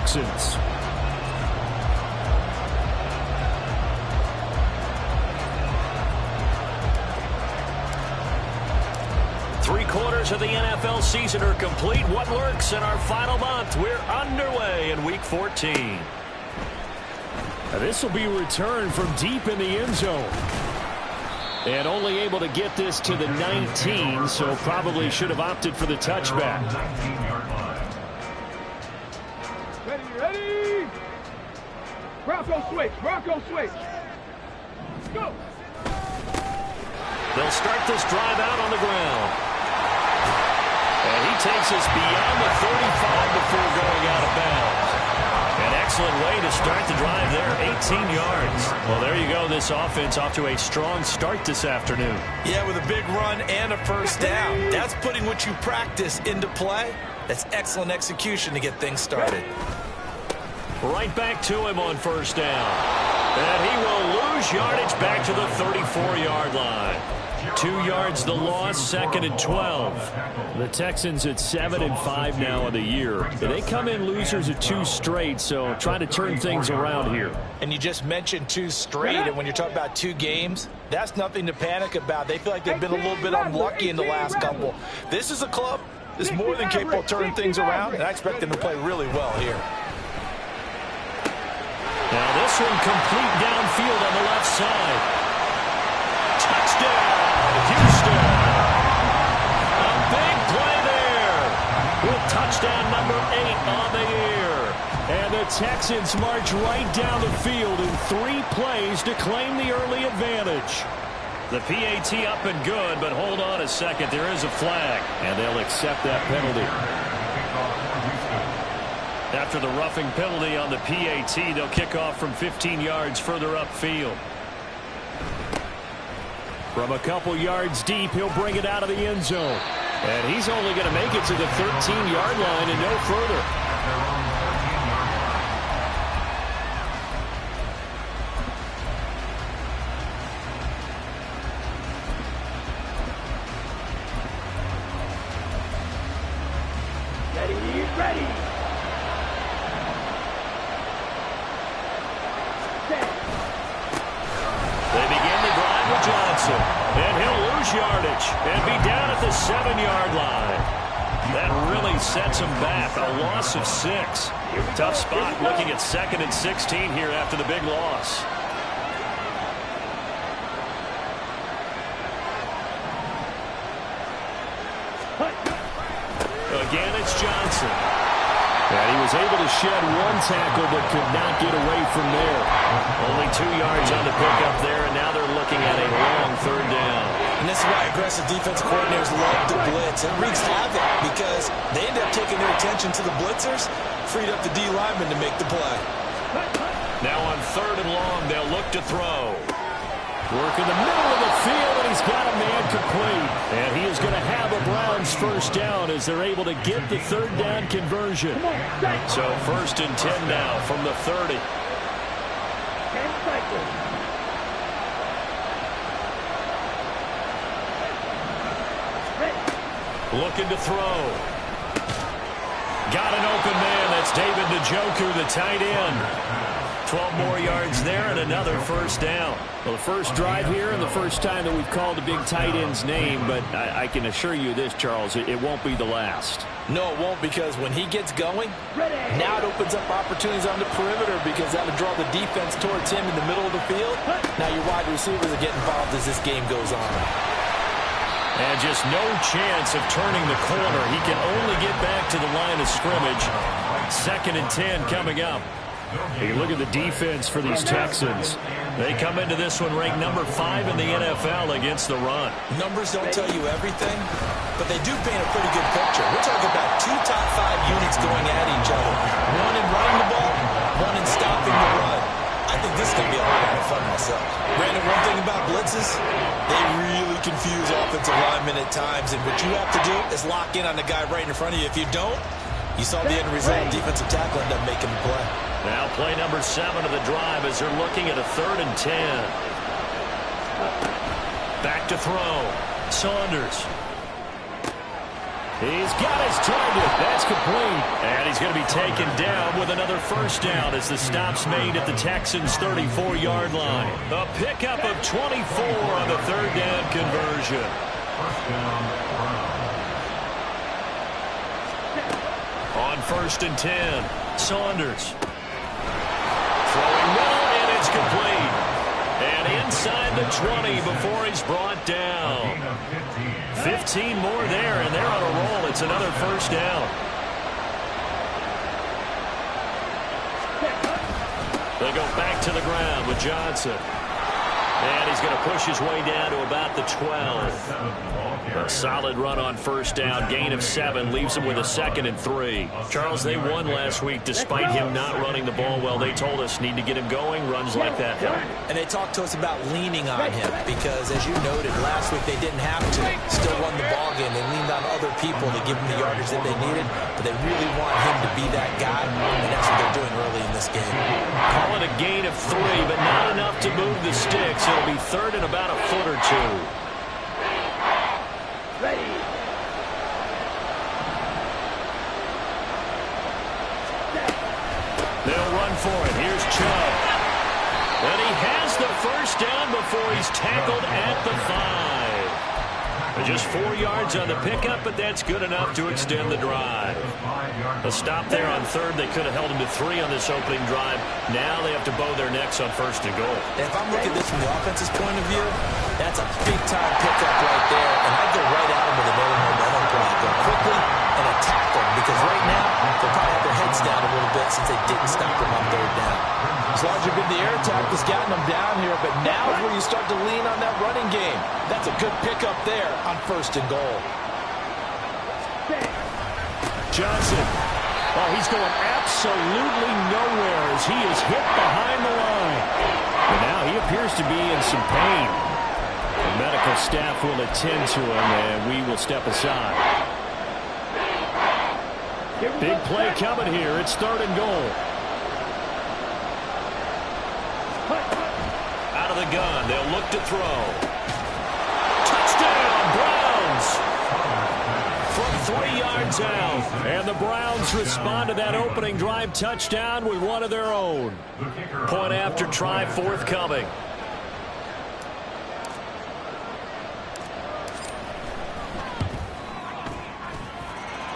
Texans. Three-quarters of the NFL season are complete. What lurks in our final month? We're underway in Week 14. This will be a return from deep in the end zone. And only able to get this to the 19, so probably should have opted for the touchback. Ready. Bronco switch. Go. They'll start this drive out on the ground. And he takes us beyond the 35 before going out of bounds. An excellent way to start the drive there, 18 yards. Well, there you go. This offense off to a strong start this afternoon. Yeah, with a big run and a first down. That's putting what you practice into play. That's excellent execution to get things started. Right back to him on first down. And he will lose yardage back to the 34-yard line. 2 yards the loss, 2nd and 12. The Texans at 7-5 now on the year. They come in losers of 2 straight, so trying to turn things around here. And you just mentioned 2 straight, and when you're talking about 2 games, that's nothing to panic about. They feel like they've been a little bit unlucky in the last couple. This is a club that's more than capable of turning things around, and I expect them to play really well here. Now this one complete downfield on the left side. Touchdown, Houston. A big play there with touchdown number 8 on the year. And the Texans march right down the field in 3 plays to claim the early advantage. The PAT up and good, but hold on a second. There is a flag, and they'll accept that penalty. After the roughing penalty on the PAT, they'll kick off from 15 yards further upfield. From a couple yards deep, he'll bring it out of the end zone. And he's only going to make it to the 13-yard line and no further. Ready. They begin the drive with Johnson. And he'll lose yardage and be down at the 7-yard line. That really sets him back. A loss of 6. Tough spot looking at 2nd and 16 here after the big loss. Again, it's Johnson. And he was able to shed 1 tackle but could not get away from there. Only 2 yards on the pickup there, and now they're looking at a long 3rd down. And this is why aggressive defensive coordinators love to blitz. It wreaks havoc because they end up taking their attention to the blitzers, freed up the D lineman to make the play. Now on 3rd and long, they'll look to throw. Work in the middle of the field, and he's got a man complete. And he is going to have a Browns first down as they're able to get the 3rd down conversion. So 1st and 10 now from the 30. Looking to throw. Got an open man. That's David Njoku, the tight end. 12 more yards there and another first down. Well, the first drive here and the first time that we've called the big tight end's name, but I can assure you this, Charles, it won't be the last. No, it won't, because when he gets going, now it opens up opportunities on the perimeter because that'll draw the defense towards him in the middle of the field. Now your wide receivers are getting involved as this game goes on. And just no chance of turning the corner. He can only get back to the line of scrimmage. 2nd and 10 coming up. You look at the defense for these Texans. They come into this one ranked number 5 in the NFL against the run. Numbers don't tell you everything, but they do paint a pretty good picture. We're talking about 2 top 5 units going at each other. One in running the ball, one in stopping the run. I think this is going to be a lot of fun myself. Brandon, one thing about blitzes, they really confuse offensive linemen at times, and what you have to do is lock in on the guy right in front of you. If you don't, you saw the end result. Defensive tackle ended up making the play. Now play number 7 of the drive as they're looking at a 3rd and 10. Back to throw. Saunders. He's got his target. That's complete. And he's going to be taken down with another first down as the stop's made at the Texans' 34-yard line. A pickup of 24 on the third down conversion. On 1st and 10, Saunders. Throwing middle, and it's complete. And inside the 20 before he's brought down. 15 more there, and they're on a roll. It's another first down. They go back to the ground with Johnson. And he's going to push his way down to about the 12. A solid run on first down. Gain of 7 leaves him with a 2nd and 3. Charles, they won last week despite him not running the ball well. They told us need to get him going. Runs like that help. And they talked to us about leaning on him because, as you noted, last week they didn't have to. Still won the ball game. They leaned on other people to give him the yardage that they needed, but they really want him to be that guy, and that's what they're doing early in this game. Call it a gain of 3, but not enough to move the sticks. It'll be 3rd and about a foot or 2. Ready. They'll run for it. Here's Chubb. And he has the first down before he's tackled at the 5. Just 4 yards on the pickup, but that's good enough to extend the drive. A stop there on 3rd. They could have held him to 3 on this opening drive. Now they have to bow their necks on 1st and goal. If I'm looking at this from the offense's point of view, that's a big-time pickup right there, and I'd go right at him with another momentum play. Go quickly and attack them, because right now they'll probably have their heads down a little bit since they didn't stop them on 3rd down. As long as you're good, the air attack has gotten them down here, but now is where you start to lean on that running game. That's a good pickup there on 1st and goal. Johnson. Oh, he's going absolutely nowhere as he is hit behind the line. And now he appears to be in some pain. The medical staff will attend to him, and we will step aside. Big play coming here. It's 3rd and goal. Out of the gun. They'll look to throw. Touchdown, Browns! From 3 yards out. And the Browns respond to that opening drive touchdown with one of their own. Point after try forthcoming.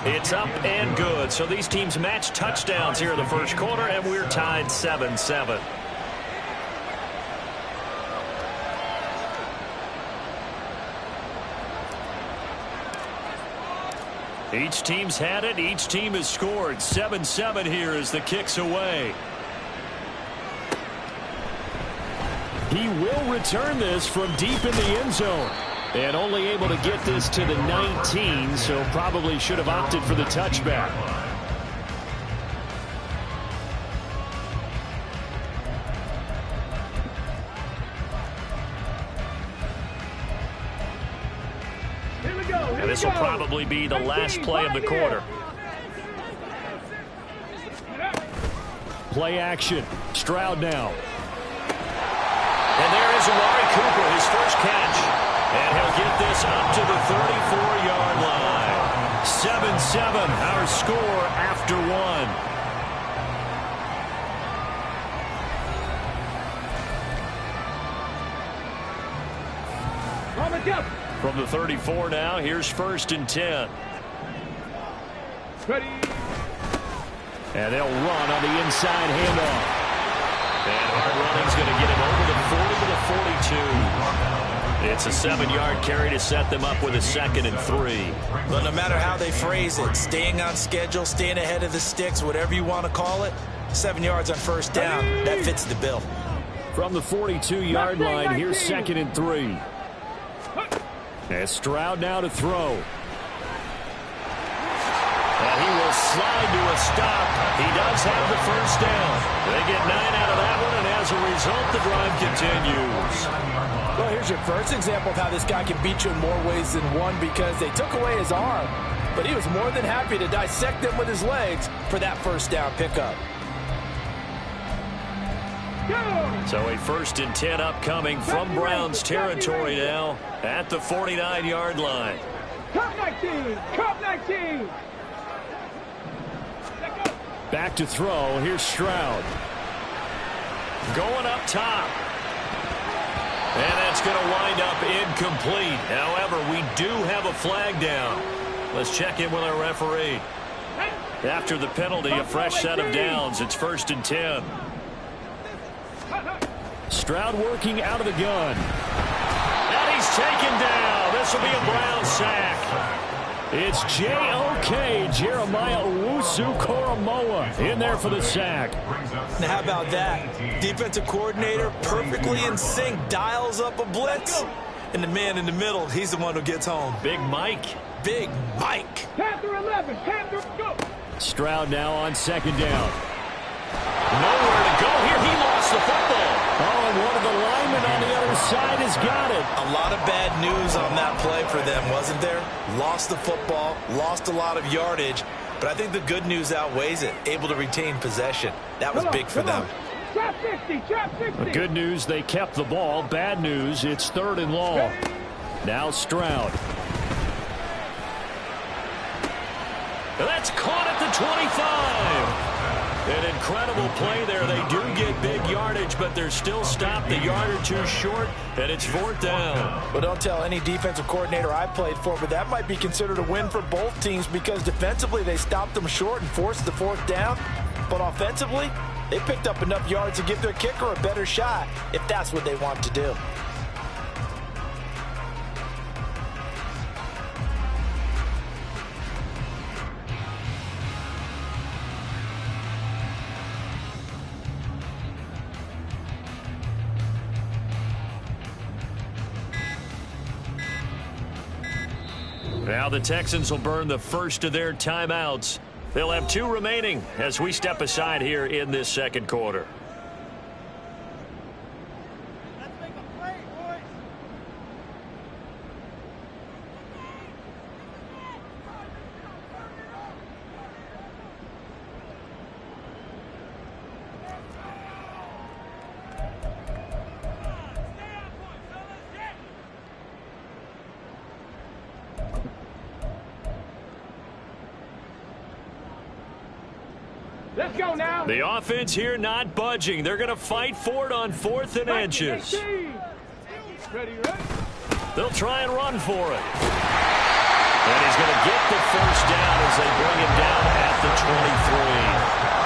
It's up and good. So these teams match touchdowns here in the first quarter, and we're tied 7-7. Each team's had it. Each team has scored. 7-7 here as the kick's away. He will return this from deep in the end zone. And only able to get this to the 19, so probably should have opted for the touchback. And this will probably be the last play of the quarter. Play action. Stroud now. And there is Amari Cooper, his first catch. And he'll get this up to the 34-yard line. 7-7, our score after 1. From the 34 now, here's 1st and 10. Ready. And they'll run on the inside handoff. And hard running's going to get him over the 40 to the 42. It's a 7-yard carry to set them up with a 2nd and 3. But no matter how they phrase it, staying on schedule, staying ahead of the sticks, whatever you want to call it, 7 yards on 1st down, that fits the bill. From the 42-yard line, here's 2nd and 3. As Stroud now to throw. And he will slide to a stop. He does have the first down. They get 9 out of that one, and as a result, the drive continues. Well, here's your first example of how this guy can beat you in more ways than one, because they took away his arm, but he was more than happy to dissect them with his legs for that first down pickup. So a 1st and 10 upcoming from Browns territory now at the 49-yard line. Cup 19. Cup 19. Back to throw. Here's Stroud. Going up top. And that's going to wind up incomplete. However, we do have a flag down. Let's check in with our referee. After the penalty, a fresh set of downs. It's 1st and 10. Stroud working out of the gun. And he's taken down. This will be a Brown sack. It's J.O.K. Jeremiah Owusu-Koramoah in there for the sack. Now, how about that? Defensive coordinator perfectly in sync, dials up a blitz. And the man in the middle, he's the one who gets home. Big Mike. Big Mike. Panther 11. Panther, go. Stroud now on 2nd down. Nowhere to go here. He lost the football. Oh, and one of the linemen on the other side has got it. A lot of bad news on that play for them, wasn't there? Lost the football, lost a lot of yardage, but I think the good news outweighs it. Able to retain possession. That was big for them. Trap 50. Trap 50. The good news, they kept the ball. Bad news, it's 3rd and long. Now Stroud. That's caught at the 25. An incredible play there. They do get big yardage, but they're still stopped a yard or two short, and it's 4th down. But don't tell any defensive coordinator I played for, but that might be considered a win for both teams because defensively they stopped them short and forced the 4th down. But offensively, they picked up enough yards to give their kicker a better shot if that's what they want to do. Now the Texans will burn the first of their timeouts. They'll have 2 remaining as we step aside here in this 2nd quarter. Let's make a play, boys. Let's go now. The offense here not budging. They're going to fight for it on 4th and inches. Ready. They'll try and run for it. And he's going to get the 1st down as they bring him down at the 23.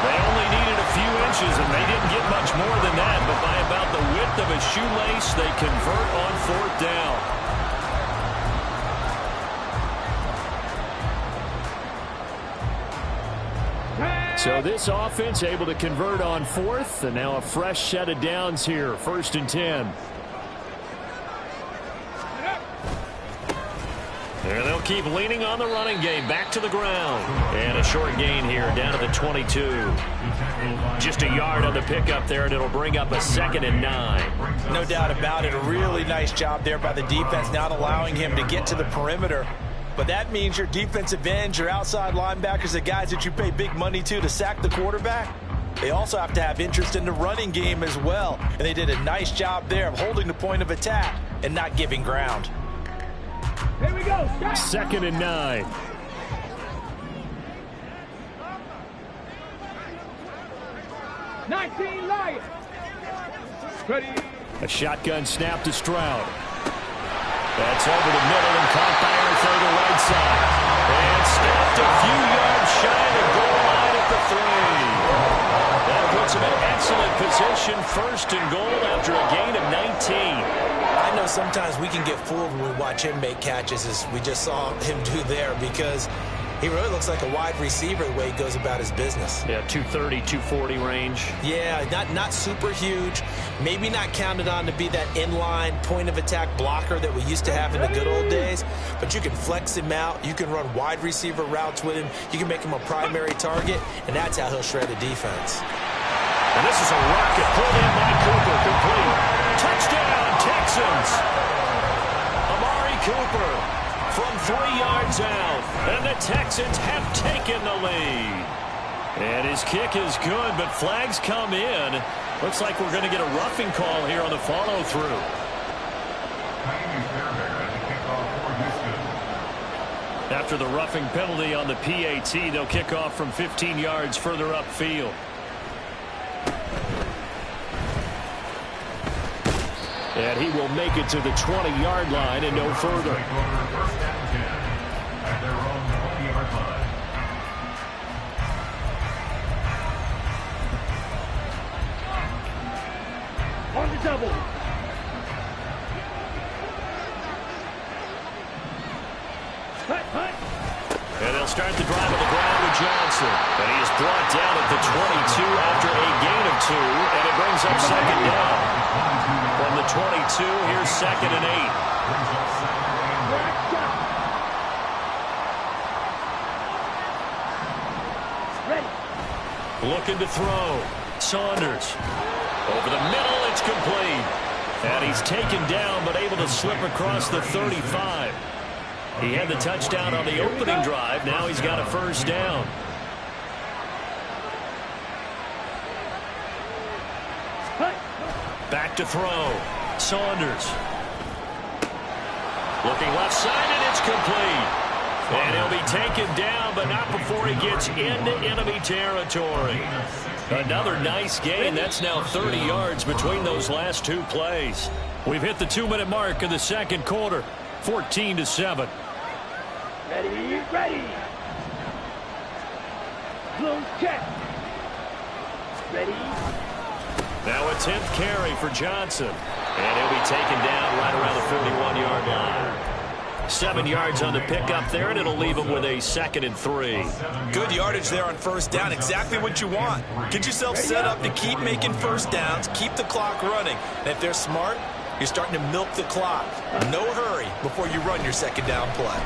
They only needed a few inches, and they didn't get much more than that. But by about the width of a shoelace, they convert on 4th down. So this offense able to convert on 4th, and now a fresh set of downs here, 1st and 10. And they'll keep leaning on the running game, back to the ground. And a short gain here, down to the 22. Just a yard on the pickup there, and it'll bring up a 2nd and 9. No doubt about it. A really nice job there by the defense, not allowing him to get to the perimeter. But that means your defensive ends, your outside linebackers, the guys that you pay big money to sack the quarterback, they also have to have interest in the running game as well. And they did a nice job there of holding the point of attack and not giving ground. Here we go. 2nd and 9. Lions. Ready. A shotgun snap to Stroud. That's over the middle and caught by Arthur the right side. And snapped a few yards shy of the goal line at the 3. That puts him in excellent position, 1st and goal after a gain of 19. I know sometimes we can get fooled when we watch him make catches, as we just saw him do there, because he really looks like a wide receiver the way he goes about his business. Yeah, 230, 240 range. Yeah, not super huge. Maybe not counted on to be that inline point-of-attack blocker that we used to have in the good old days. But you can flex him out. You can run wide receiver routes with him. You can make him a primary target, and that's how he'll shred a defense. And this is a rocket pulled in by Cooper, complete. Touchdown, Texans! Amari Cooper from 3 yards out, and the Texans have taken the lead. And his kick is good, but flags come in. Looks like we're going to get a roughing call here on the follow-through. after the roughing penalty on the PAT. They'll kick off from 15 yards further upfield. And he will make it to the 20-yard line and no further. First down 10 at their own 20-yard line. On the double. Hut, hut. And they'll start the drive on the ground with Johnson. And he is brought down at the 22 after a gain of 2. And it brings up second down. From the 22, here's 2nd and 8. Ready. Looking to throw. Saunders. Over the middle, it's complete. And he's taken down, but able to slip across the 35. He had the touchdown on the opening drive. Now he's got a first down. Back to throw. Saunders. Looking left side, and it's complete. And he'll be taken down, but not before he gets into enemy territory. Another nice gain. That's now 30 yards between those last 2 plays. We've hit the 2-minute mark in the second quarter. 14-7. Ready, ready. Blue check. Ready. Now a 10th carry for Johnson. And he'll be taken down right around the 41-yard line. 7 yards on the pickup there, and it'll leave him with a 2nd and 3. Good yardage there on first down. Exactly what you want. Get yourself set up to keep making first downs, keep the clock running. And if they're smart, you're starting to milk the clock. No hurry before you run your second down play.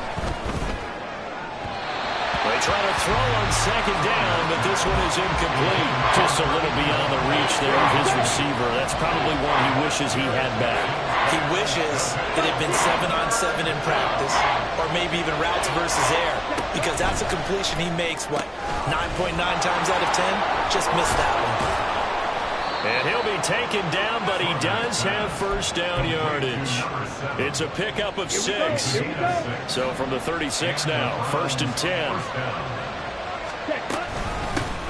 They try to throw on second down, but this one is incomplete. Just a little beyond the reach there of his receiver. That's probably one he wishes he had back. He wishes it had been 7-on-7 in practice, or maybe even routes versus air, because that's a completion he makes, 9.9 times out of 10? Just missed that one. And he'll be taken down, but he does have first down yardage. It's a pickup of 6. So from the 36 now, 1st and 10.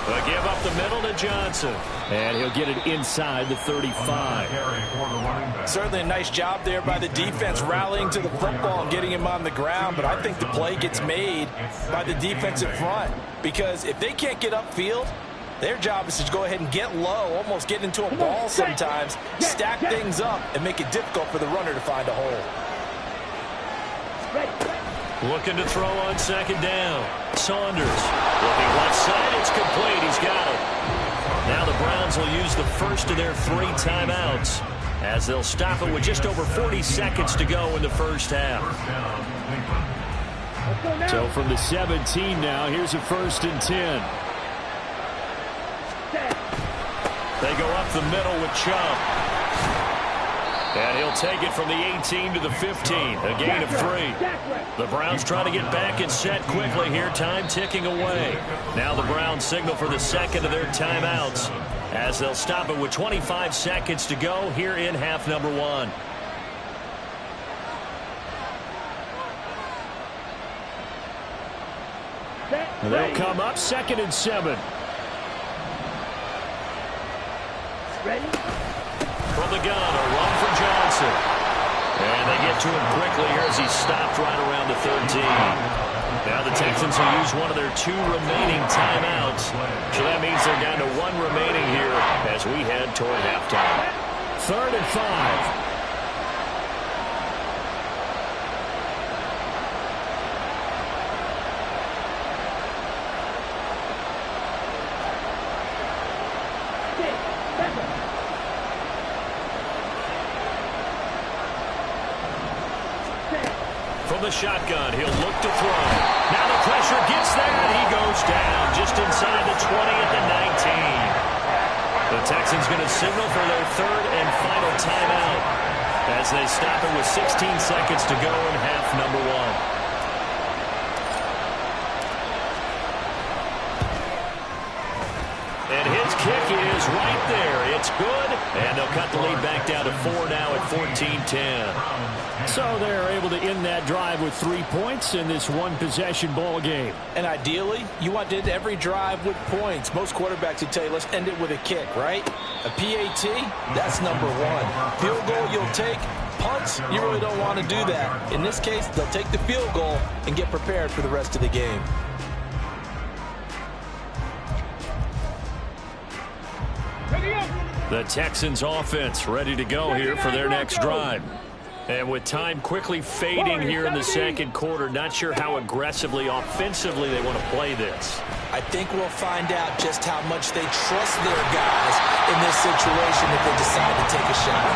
They give up the middle to Johnson. And he'll get it inside the 35. Certainly a nice job there by the defense rallying to the football and getting him on the ground. But I think the play gets made by the defensive front. Because if they can't get upfield, their job is to go ahead and get low, almost get into a ball sometimes, stack things up, and make it difficult for the runner to find a hole. Looking to throw on second down. Saunders. Looking left side. It's complete. He's got it. Now the Browns will use the first of their 3 timeouts as they'll stop it with just over 40 seconds to go in the first half. So from the 17 now, here's a 1st and 10. They go up the middle with Chubb. And he'll take it from the 18 to the 15. A gain of 3. The Browns trying to get back and set quickly here. Time ticking away. Now the Browns signal for the second of their timeouts as they'll stop it with 25 seconds to go here in half number 1. They'll come up 2nd and 7. Ready? From the gun, a run for Johnson. And they get to him quickly here as he's stopped right around the 13. Now the Texans will use one of their 2 remaining timeouts. So that means they're down to 1 remaining here as we head toward halftime. 3rd and 5. From the shotgun, he'll look to throw. Now the pressure gets there, and he goes down just inside the 20 at the 19. The Texans going to signal for their 3rd and final timeout as they stop it with 16 seconds to go in half number 1. And his kick is is right there. It's good, and they'll cut the lead back down to 4 now at 14-10. So they're able to end that drive with 3 points in this one-possession ball game. And ideally, you want to end every drive with points. Most quarterbacks would tell you, let's end it with a kick, right? A PAT, that's number one. Field goal you'll take. Punts, you really don't want to do that. In this case, they'll take the field goal and get prepared for the rest of the game. The Texans offense ready to go here for their next drive. And with time quickly fading here in the second quarter, not sure how aggressively, offensively they want to play this. I think we'll find out just how much they trust their guys in this situation if they decide to take a shot.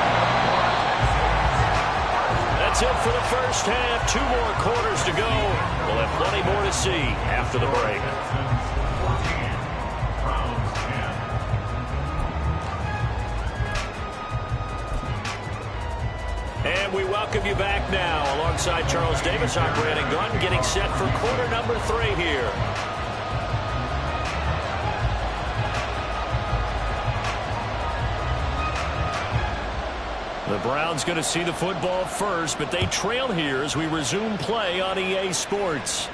That's it for the first half. 2 more quarters to go. We'll have plenty more to see after the break. And we welcome you back now alongside Charles Davis. I'm Brandon Gunn getting set for quarter number 3 here. The Browns going to see the football first, but they trail here as we resume play on EA Sports.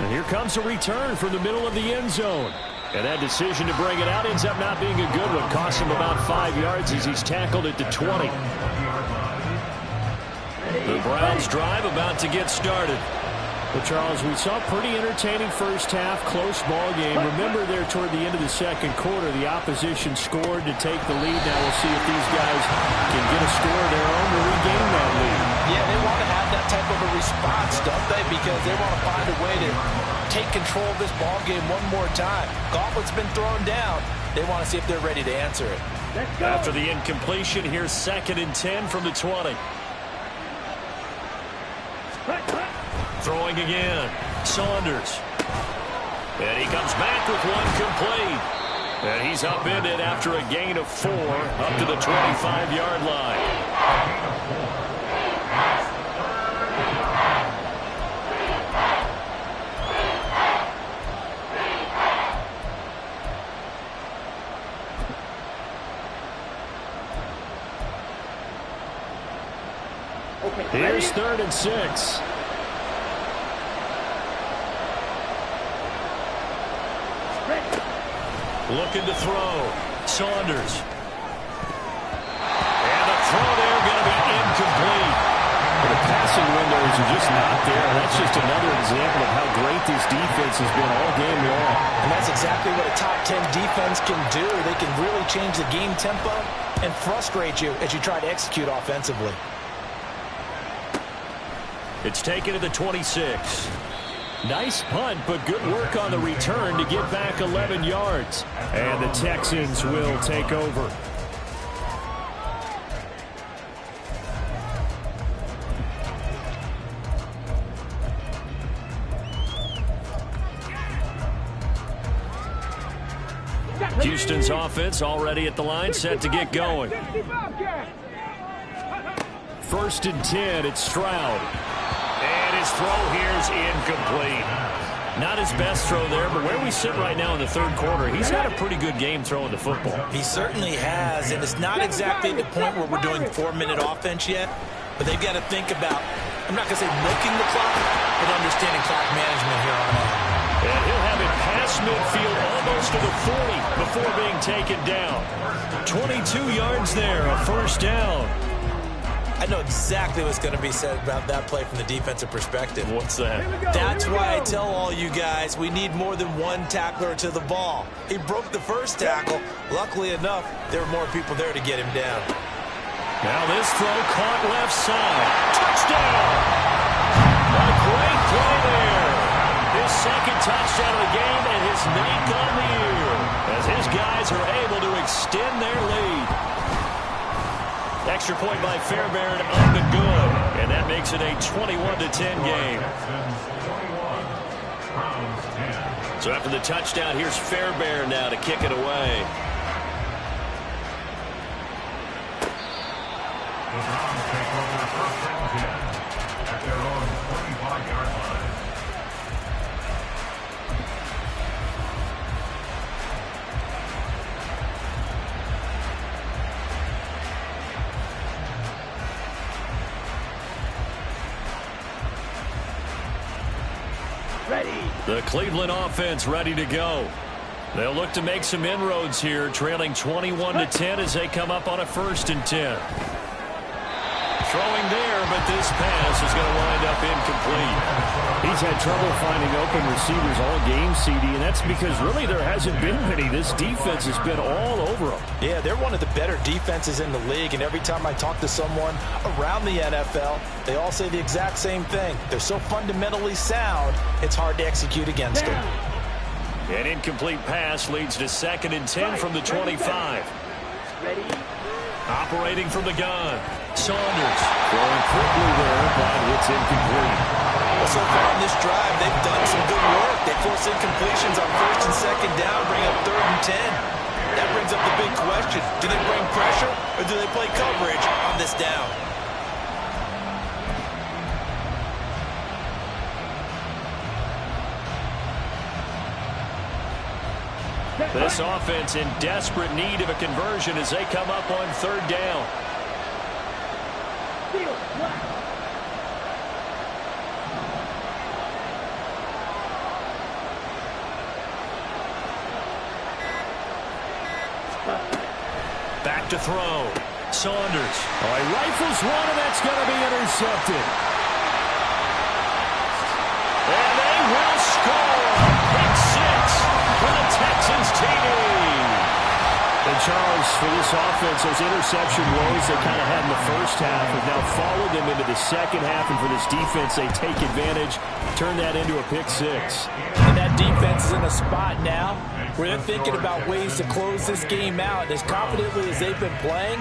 And here comes a return from the middle of the end zone. And that decision to bring it out ends up not being a good one. Costs him about 5 yards as he's tackled at the 20. The Browns drive about to get started. Well, Charles, we saw a pretty entertaining first half, close ball game. Remember there toward the end of the second quarter, the opposition scored to take the lead. Now we'll see if these guys can get a score of their own to regain that lead. Yeah, they want to have that type of a response, don't they? Because they want to find a way to take control of this ball game one more time. Gauntlet's been thrown down. They want to see if they're ready to answer it. After the incompletion, here's 2nd and 10 from the 20. Throwing again. Saunders. And he comes back with one complete. And he's upended after a gain of 4 up to the 25-yard line. Here's 3rd and 6. Looking to throw. Saunders. And the throw there going to be incomplete. The passing windows are just not there. That's just another example of how great this defense has been all game long. And that's exactly what a top 10 defense can do. They can really change the game tempo and frustrate you as you try to execute offensively. It's taken to the 26. Nice punt, but good work on the return to get back 11 yards. And the Texans will take over. Houston's offense already at the line, set to get going. 1st and 10, it's Stroud. And his throw here is incomplete. Not his best throw there, but where we sit right now in the 3rd quarter, he's had a pretty good game throwing the football. He certainly has, and it's not exactly at the point where we're doing 4-minute offense yet, but they've got to think about, I'm not going to say milking the clock, but understanding clock management here on out. And he'll have it past midfield almost to the 40 before being taken down. 22 yards there, a 1st down. I know exactly what's going to be said about that play from the defensive perspective. What's that? That's why I tell all you guys we need more than one tackler to the ball. He broke the first tackle. Luckily enough, there were more people there to get him down. Now this throw caught left side. Touchdown! A great play there. His 2nd touchdown of the game and his 9th on the year as his guys are able to extend their lead. Extra point by Fairbairn up and good. And that makes it a 21-10 game. So after the touchdown, here's Fairbairn now to kick it away. The Browns take over 1st and 10 at their own 25-yard line. The Cleveland offense ready to go. They'll look to make some inroads here, trailing 21-10 as they come up on a 1st and 10. Throwing there, but this pass is going to wind up incomplete. He's had trouble finding open receivers all game, CD, and that's because really there hasn't been many. This defense has been all over them. Yeah, they're one of the better defenses in the league, and every time I talk to someone around the NFL, they all say the exact same thing. They're so fundamentally sound, it's hard to execute against them. An incomplete pass leads to 2nd and 10 from the 25. Ready? Operating from the gun. Saunders throwing quickly there, but it's incomplete. Well, so far on this drive, they've done some good work. They force incompletions on 1st and 2nd down, bring up 3rd and 10. That brings up the big question. Do they bring pressure or do they play coverage on this down? This offense in desperate need of a conversion as they come up on 3rd down. Back to throw. Saunders. Oh, he rifles one, and that's going to be intercepted. And they will score. Pick 6 for the Texans TD. And Charles, for this offense, those interception woes they kind of had in the first half have now followed them into the second half, and for this defense, they take advantage, turn that into a pick 6. And that defense is in a spot now where they're thinking about ways to close this game out. As confidently as they've been playing,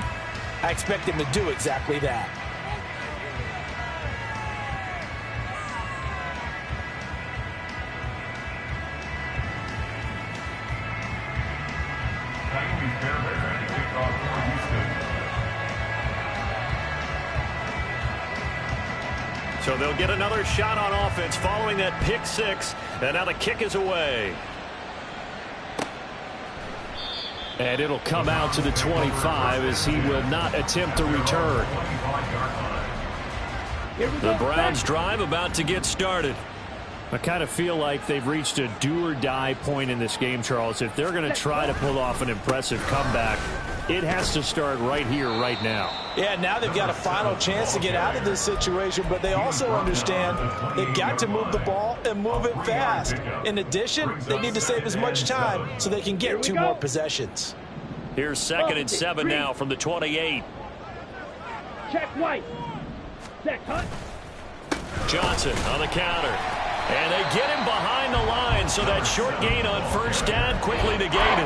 I expect them to do exactly that. So they'll get another shot on offense following that pick 6, and now the kick is away. And it'll come out to the 25 as he will not attempt to return. The Browns drive about to get started. I kind of feel like they've reached a do-or-die point in this game, Charles. If they're going to try to pull off an impressive comeback, it has to start right here, right now. Yeah, now they've got a final chance to get out of this situation, but they also understand they've got to move the ball and move it fast. In addition, they need to save as much time so they can get 2 more possessions. Here's 2nd and 7 now from the 28. Check white. Set cut. Johnson on the counter. And they get him behind the line, so that short gain on 1st down quickly negated.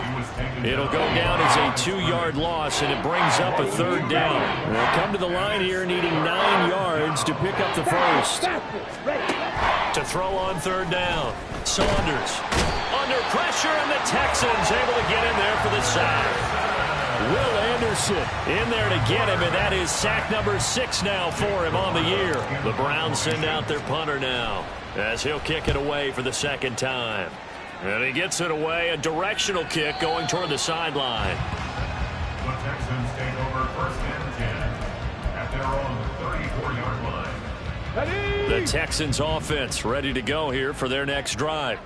It'll go down as a 2-yard loss, and it brings up a 3rd down. They'll come to the line here needing 9 yards to pick up the 1st. To throw on 3rd down. Saunders under pressure, and the Texans able to get in there for the sack. Will Anderson in there to get him, and that is sack number 6 now for him on the year. The Browns send out their punter now as he'll kick it away for the 2nd time. And he gets it away, a directional kick going toward the sideline. The Texans take over 1st and 10 at their own 34-yard line. The Texans offense ready to go here for their next drive.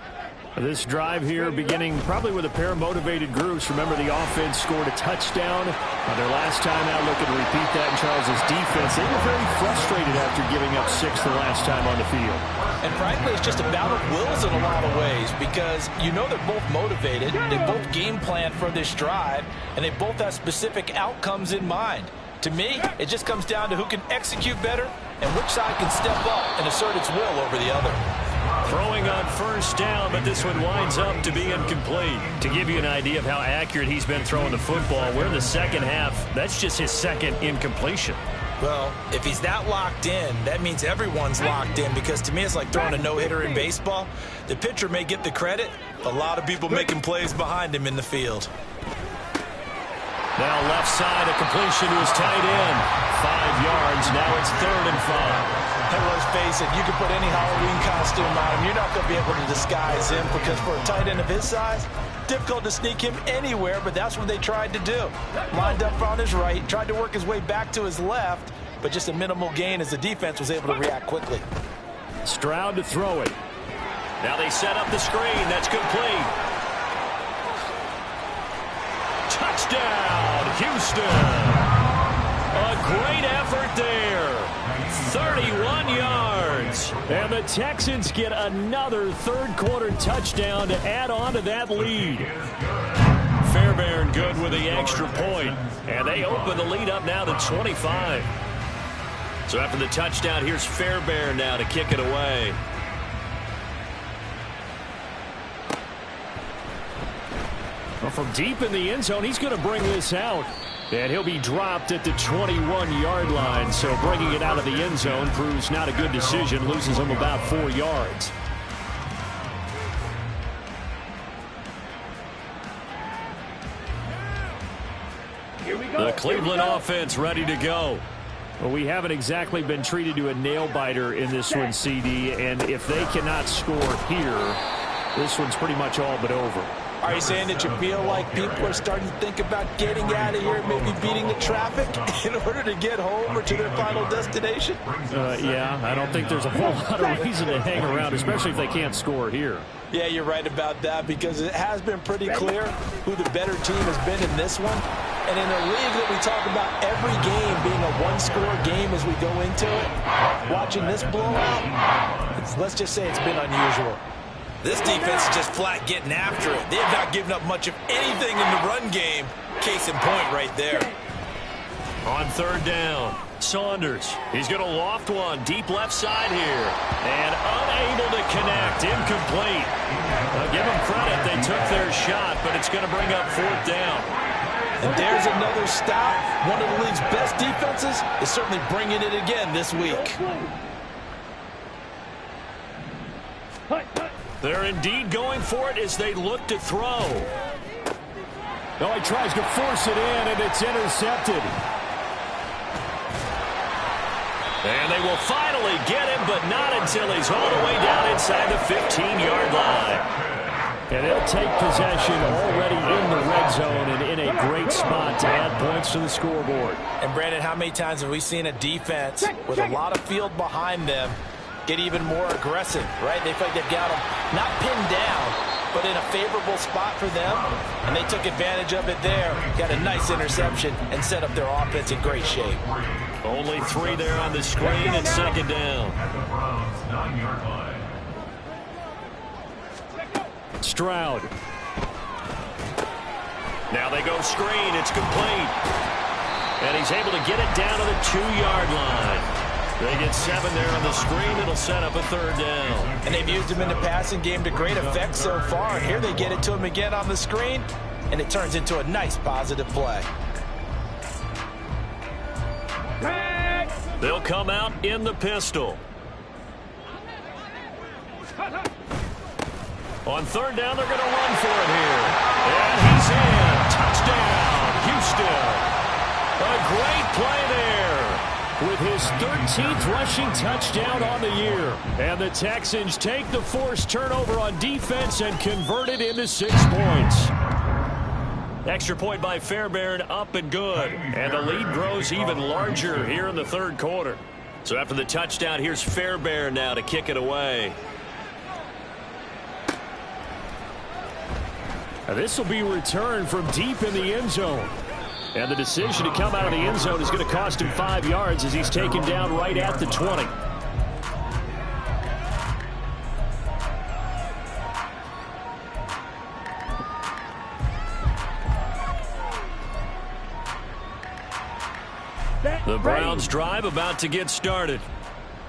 This drive here beginning probably with a pair of motivated groups. Remember, the offense scored a touchdown on their last time out. Looking to repeat that in Charles's defense. They were very frustrated after giving up 6 the last time on the field. And frankly, it's just a battle of wills in a lot of ways because you know they're both motivated. They both game plan for this drive, and they both have specific outcomes in mind. To me, it just comes down to who can execute better and which side can step up and assert its will over the other. Throwing on 1st down, but this one winds up to be incomplete. To give you an idea of how accurate he's been throwing the football, we're in the second half. That's just his 2nd incompletion. Well, if he's that locked in, that means everyone's locked in because to me it's like throwing a no-hitter in baseball. The pitcher may get the credit. A lot of people making plays behind him in the field. Now left side, a completion to his tight end. 5 yards. Now it's 3rd and 5. Hey, let's face it, you can put any Halloween costume on him. You're not going to be able to disguise him because for a tight end of his size, difficult to sneak him anywhere, but that's what they tried to do. Lined up on his right, tried to work his way back to his left, but just a minimal gain as the defense was able to react quickly. Stroud to throw it. Now they set up the screen. That's complete. Touchdown, Houston. A great effort there. 31 yards. And the Texans get another third-quarter touchdown to add on to that lead. Fairbairn good with the extra point. And they open the lead up now to 25. So after the touchdown, here's Fairbairn now to kick it away. Well, from deep in the end zone, he's going to bring this out. And he'll be dropped at the 21-yard line. So bringing it out of the end zone proves not a good decision. Loses him about 4 yards. Here we go. The Cleveland offense ready to go. Well, we haven't exactly been treated to a nail-biter in this one, CD. And if they cannot score here, this one's pretty much all but over. Are you saying that you feel like people are starting to think about getting out of here, maybe beating the traffic in order to get home or to their final destination? Yeah, I don't think there's a whole lot of reason to hang around, especially if they can't score here. Yeah, you're right about that, because it has been pretty clear who the better team has been in this one. And in a league that we talk about every game being a one-score game as we go into it, watching this blowout, let's just say it's been unusual. This defense is just flat getting after it. They have not given up much of anything in the run game. Case in point right there. On third down, Saunders. He's going to loft one deep left side here. And unable to connect. Incomplete. I'll give them credit. They took their shot, but it's going to bring up fourth down. And there's another stop. One of the league's best defenses is certainly bringing it again this week. They're indeed going for it as they look to throw. No, he tries to force it in, and it's intercepted. And they will finally get him, but not until he's all the way down inside the 15-yard line. And they'll take possession already in the red zone and in a great spot to add points to the scoreboard. And, Brandon, how many times have we seen a defense with a lot of field behind them get even more aggressive, right? They feel like they've got them not pinned down, but in a favorable spot for them, and they took advantage of it there. Got a nice interception and set up their offense in great shape. Only 3 there on the screen and second down. At the Browns' 9-yard line. Stroud. Now they go screen. It's complete. And he's able to get it down to the 2-yard line. They get 7 there on the screen. It'll set up a third down. And they've used him in the passing game to great effect so far. And here they get it to him again on the screen, and it turns into a nice positive play. They'll come out in the pistol. On third down, they're going to run for it here. And he's in. Touchdown, Houston. A great play there. With his 13th rushing touchdown on the year. And the Texans take the forced turnover on defense and convert it into 6 points. Extra point by Fairbairn, up and good. And the lead grows even larger here in the third quarter. So after the touchdown, here's Fairbairn now to kick it away. Now this will be returned from deep in the end zone. And the decision to come out of the end zone is going to cost him 5 yards as he's taken down right at the 20. The Browns drive about to get started.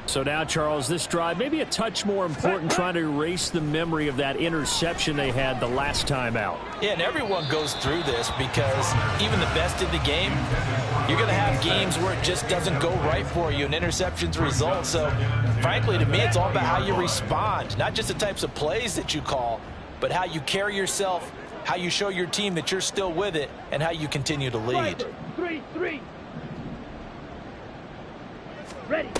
So now, Charles, this drive may be a touch more important, trying to erase the memory of that interception they had the last time out. Yeah, and everyone goes through this because even the best in the game, you're going to have games where it just doesn't go right for you and interceptions result. So, frankly, to me, it's all about how you respond, not just the types of plays that you call, but how you carry yourself, how you show your team that you're still with it, and how you continue to lead. 3-3. Ready.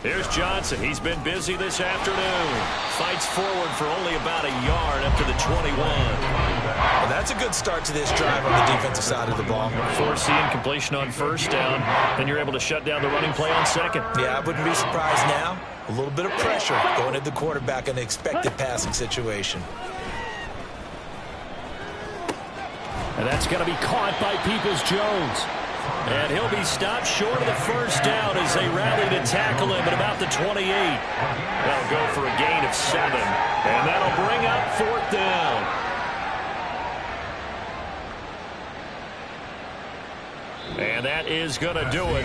Here's Johnson. He's been busy this afternoon. Fights forward for only about a yard up to the 21. Well, that's a good start to this drive on the defensive side of the ball. Forcing completion on first down. Then you're able to shut down the running play on second. Yeah, I wouldn't be surprised now A little bit of pressure going at the quarterback in an expected passing situation. And that's going to be caught by Peoples-Jones. And he'll be stopped short of the first down as they rally to tackle him at about the 28. They'll go for a gain of 7. And that'll bring up 4th down. And that is going to do it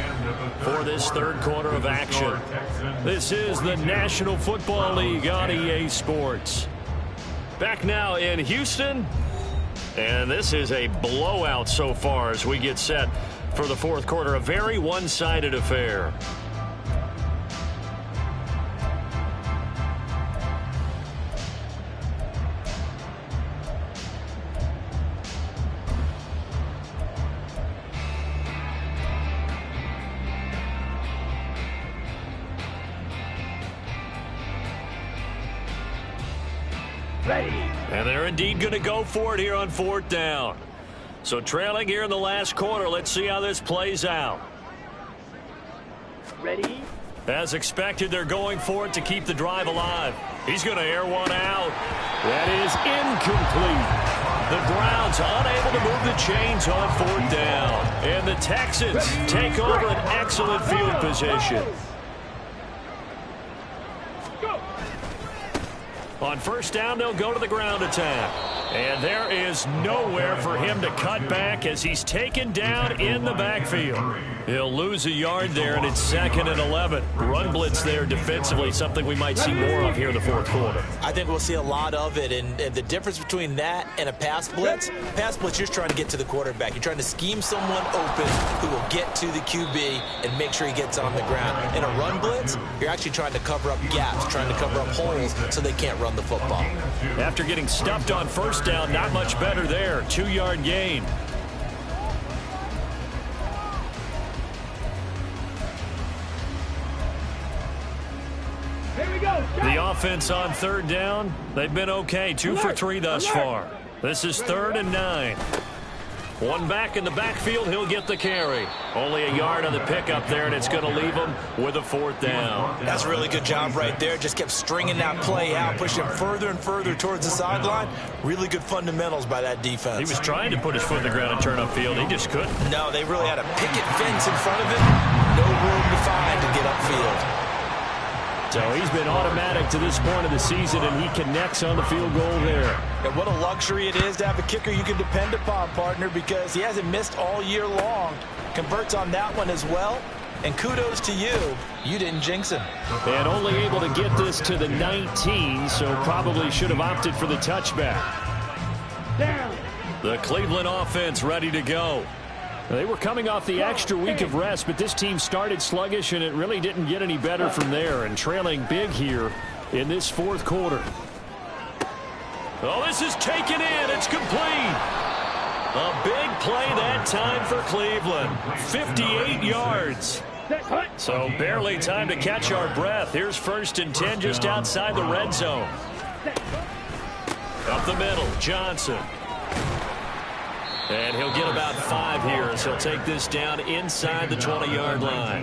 for this third quarter of action. This is the National Football League on EA Sports. Back now in Houston. And this is a blowout so far as we get set for the fourth quarter. A very one-sided affair. Ready. And they're indeed going to go for it here on 4th down. So trailing here in the last quarter. Let's see how this plays out. Ready. As expected, they're going for it to keep the drive alive. He's going to air one out. That is incomplete. The Browns unable to move the chains on 4th down. And the Texans take over an excellent field position. On 1st down, they'll go to the ground attack. And there is nowhere for him to cut back as he's taken down in the backfield. He'll lose a yard there, and it's 2nd and 11. Run blitz there defensively, something we might see more of here in the fourth quarter. I think we'll see a lot of it, and the difference between that and a pass blitz, you're just trying to get to the quarterback. You're trying to scheme someone open who will get to the QB and make sure he gets on the ground. In a run blitz, you're actually trying to cover up gaps, trying to cover up holes so they can't run the football. After getting stuffed on 1st down, not much better there. 2-yard gain. Here we go. The offense on 3rd down, they've been okay. 2 for 3 thus far. This is 3rd and 9. One back in the backfield, he'll get the carry. Only a yard on the pickup there, and it's going to leave him with a 4th down. That's a really good job right there. Just kept stringing that play out, pushing him further and further towards the sideline. Really good fundamentals by that defense. He was trying to put his foot in the ground and turn upfield. He just couldn't. No, they really had a picket fence in front of him. No room to find to get upfield. So he's been automatic to this point of the season, and he connects on the field goal there. And what a luxury it is to have a kicker you can depend upon, partner, because he hasn't missed all year long. Converts on that one as well. And kudos to you. You didn't jinx him. And only able to get this to the 19, so probably should have opted for the touchback. Down. The Cleveland offense ready to go. They were coming off the extra week of rest, but this team started sluggish, and it really didn't get any better from there, and trailing big here in this fourth quarter. Oh, this is taken in. It's complete. A big play that time for Cleveland. 58 yards. So barely time to catch our breath. Here's 1st and 10 just outside the red zone. Up the middle, Johnson. And he'll get about 5 here as he'll take this down inside the 20-yard line.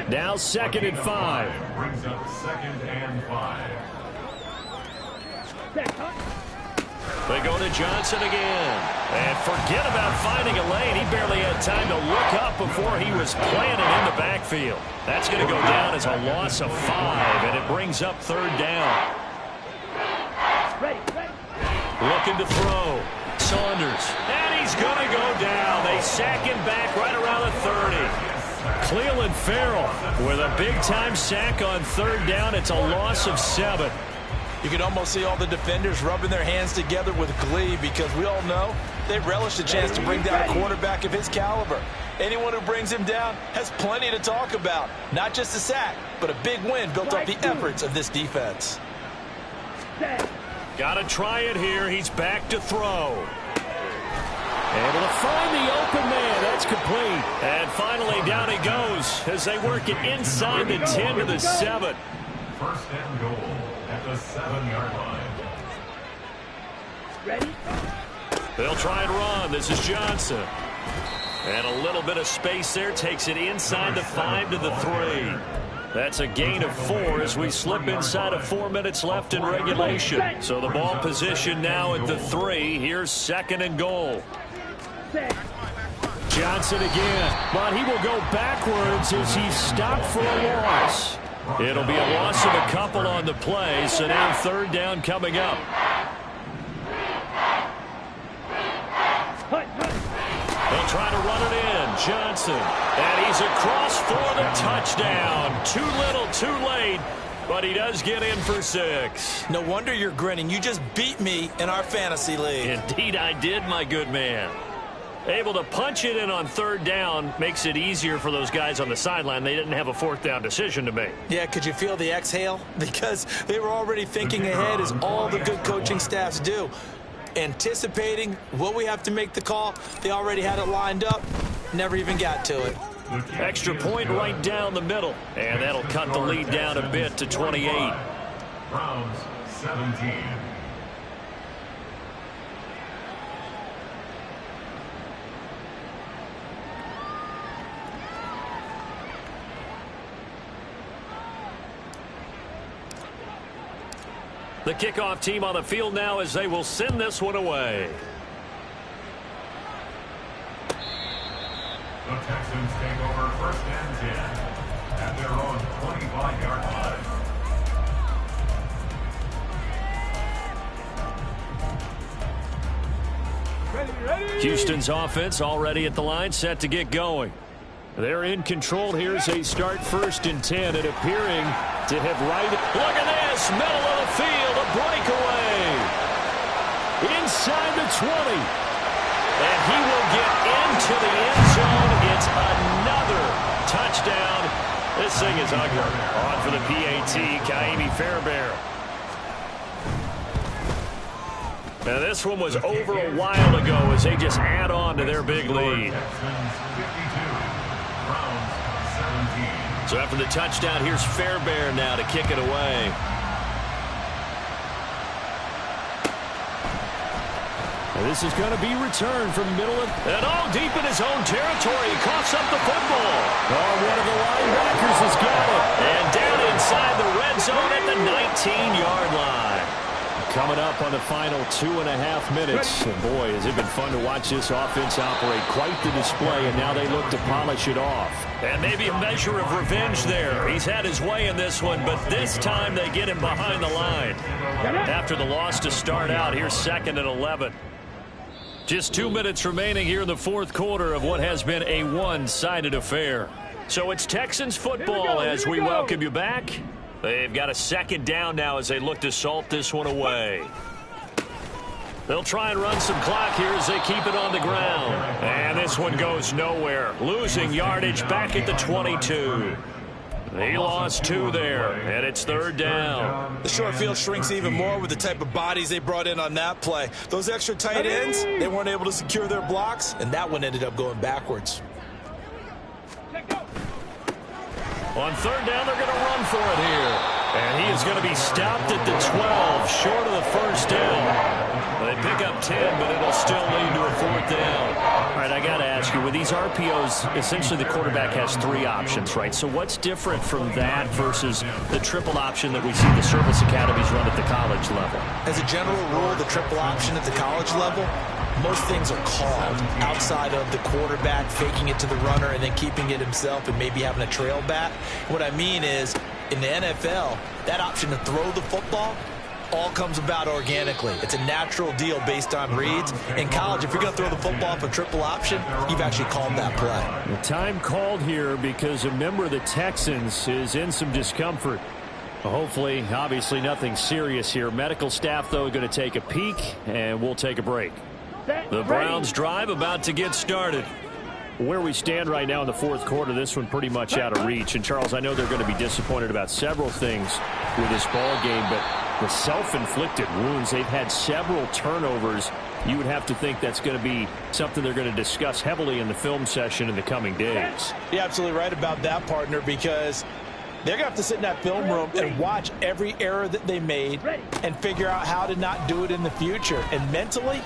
Now 2nd and 5. Brings up 2nd and 5. They go to Johnson again. And forget about finding a lane. He barely had time to look up before he was planted in the backfield. That's going to go down as a loss of 5, and it brings up 3rd down. Looking to throw. Saunders. And he's going to go down. They sack him back right around the 30. Clelin Ferrell with a big-time sack on 3rd down. It's a loss of 7. You can almost see all the defenders rubbing their hands together with glee because we all know they relish the chance to bring down a quarterback of his caliber. Anyone who brings him down has plenty to talk about. Not just a sack, but a big win built off the efforts of this defense. Got to try it here. He's back to throw. Able to find the open man. That's complete. And finally down he goes as they work it inside the 10 to the 7. 1st and goal at the 7-yard line. Ready? They'll try and run. This is Johnson. And a little bit of space there. Takes it inside the 5 to the 3. That's a gain of 4 as we slip inside of 4 minutes left in regulation. So the ball position now at the 3. Here's 2nd and goal. Johnson again, but he will go backwards as he's stopped for a loss. It'll be a loss of a couple on the play, so now 3rd down coming up. They'll try to run it in. Johnson. And he's across for the touchdown. Too little, too late. But he does get in for 6. No wonder you're grinning. You just beat me in our fantasy league. Indeed I did, my good man. Able to punch it in on 3rd down makes it easier for those guys on the sideline. They didn't have a 4th down decision to make. Yeah, could you feel the exhale? Because they were already thinking ahead, as all the good coaching staffs do. Anticipating, will we have to make the call? They already had it lined up. Never even got to it. Extra point right down the middle. And that'll cut the lead down a bit to 28. Browns 17. The kickoff team on the field now as they will send this one away. The Texans take over 1st and 10 at their own 25-yard line. Ready. Houston's offense already at the line, set to get going. They're in control here as they start 1st and 10 and appearing to have right. Look at this, middle of the field, a breakaway. Inside the 20. And he will get into the end zone. It's another touchdown. This thing is ugly. On for the PAT, Kaimi Fairbairn. Now this one was over a while ago as they just add on to their big lead. So after the touchdown, here's Fairbairn now to kick it away. And this is going to be returned from middle of... And all deep in his own territory. He coughs up the football. Oh, one of the linebackers has got it. And down inside the red zone at the 19-yard line. Coming up on the final 2.5 minutes. And boy, has it been fun to watch this offense operate. Quite the display, and now they look to polish it off. And maybe a measure of revenge there. He's had his way in this one, but this time they get him behind the line. After the loss to start out, here's 2nd and 11. Just 2 minutes remaining here in the 4th quarter of what has been a one-sided affair. So it's Texans football as we welcome you back. They've got a 2nd down now as they look to salt this one away. They'll try and run some clock here as they keep it on the ground. And this one goes nowhere. Losing yardage back at the 22. He lost 2 there, and it's 3rd down. The short field shrinks even more with the type of bodies they brought in on that play. Those extra tight ends, they weren't able to secure their blocks, and that one ended up going backwards. On 3rd down, they're going to run for it here. And he is going to be stopped at the 12, short of the 1st down. They pick up 10, but it'll still lead to a 4th down. All right, I got to ask you, with these RPOs, essentially the quarterback has 3 options, right? So what's different from that versus the triple option that we see the service academies run at the college level? As a general rule, the triple option at the college level, most things are called outside of the quarterback faking it to the runner and then keeping it himself and maybe having a trail back. What I mean is, in the NFL, that option to throw the football all comes about organically. It's a natural deal based on reads. In college, if you're going to throw the football off a triple option, you've actually called that play. The time called here because a member of the Texans is in some discomfort. Hopefully, obviously nothing serious here. Medical staff, though, going to take a peek, and we'll take a break. The Browns drive about to get started. Where we stand right now in the 4th quarter, this one pretty much out of reach. And, Charles, I know they're going to be disappointed about several things with this ball game, but the self-inflicted wounds, they've had several turnovers. You would have to think that's going to be something they're going to discuss heavily in the film session in the coming days. You're absolutely right about that, partner, because they're going to have to sit in that film room and watch every error that they made and figure out how to not do it in the future. And mentally,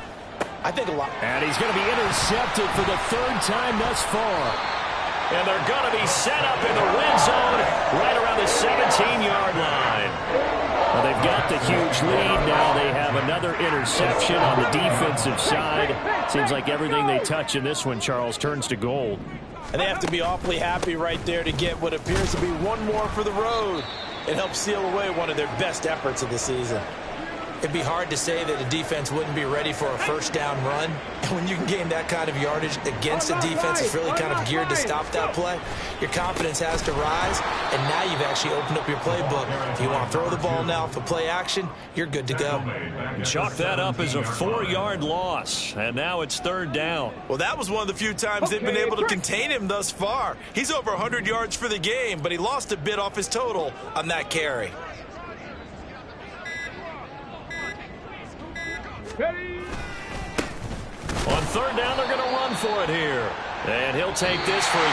I think a lot. And he's going to be intercepted for the 3rd time thus far. And they're going to be set up in the red zone right around the 17-yard line. Well, they've got the huge lead. Now they have another interception on the defensive side. Seems like everything they touch in this one, Charles, turns to gold. And they have to be awfully happy right there to get what appears to be one more for the road. It helps seal away one of their best efforts of the season. It'd be hard to say that a defense wouldn't be ready for a first down run. And when you can gain that kind of yardage against a defense that's really kind of geared to stop that play, your confidence has to rise, and now you've actually opened up your playbook. If you want to throw the ball now for play action, you're good to go. Chalk that up as a 4-yard loss, and now it's 3rd down. Well, that was one of the few times they've been able to contain him thus far. He's over 100 yards for the game, but he lost a bit off his total on that carry. Ready. On 3rd down, they're going to run for it here. And he'll take this for a